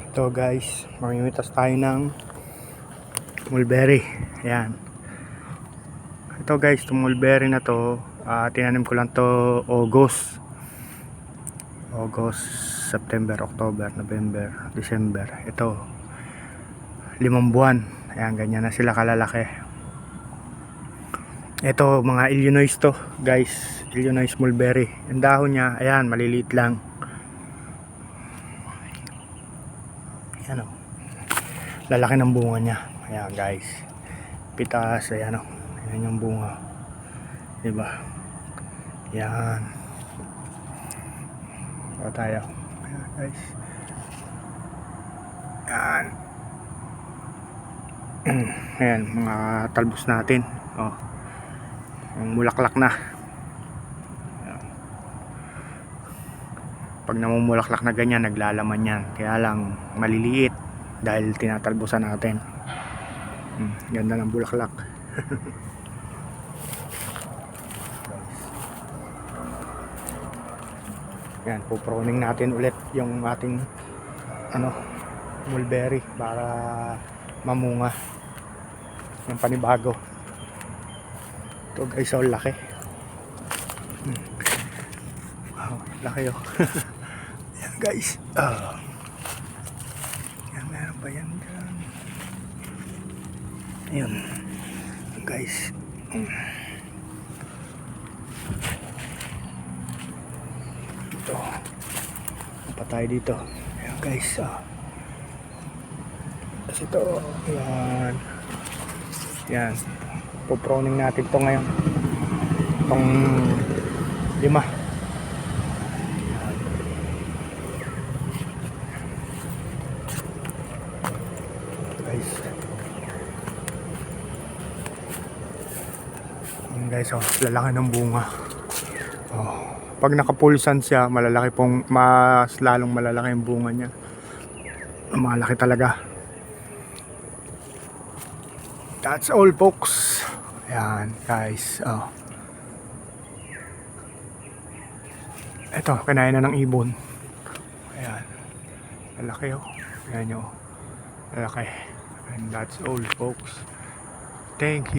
Ito guys, mamimitas tayo ng mulberry. Ayan. Ito guys, itong mulberry na to, tinanim ko lang to August, September, October, November, December. Ito, 5 buwan. Ayan, ganyan na sila kalalaki. Ito, mga Illinois to guys, Illinois mulberry. Ang dahon niya, ayan, maliliit lang. Ayan o, lalaki ng bunga niya. Ayan guys, pitas, ayan o, ayan yung bunga, diba? Ayan. O tayo, ayan guys, ayan. Ayan, mga talbos natin. O, ang mulaklak na. Ayan. Pag namumulaklak na ganyan, naglalaman yan. Kaya lang maliliit dahil tinatalbosan natin. Ganda ng bulaklak. Yan, puproning natin ulit yung ating mulberry para mamunga yung panibago. Ito guys, oh, laki. Wow, laki oh. Yan guys, yan, meron pa yan dyan. Ayun guys, ito pa tayo dito. Ayan guys, kasi ito, yan, yan, puproning natin ito ngayon, itong 5. Guys, yan guys, oh, lalaki ng bunga. Oh, pag nakapulsan siya, malalaki pong, mas lalong malalaki yung bunga niya. Malaki talaga. That's all folks. Ayan guys, oh. Ito, kinain na ng ibon. Ayan, lalaki oh. Ayan nyo, lalaki. And that's all folks. Thank you.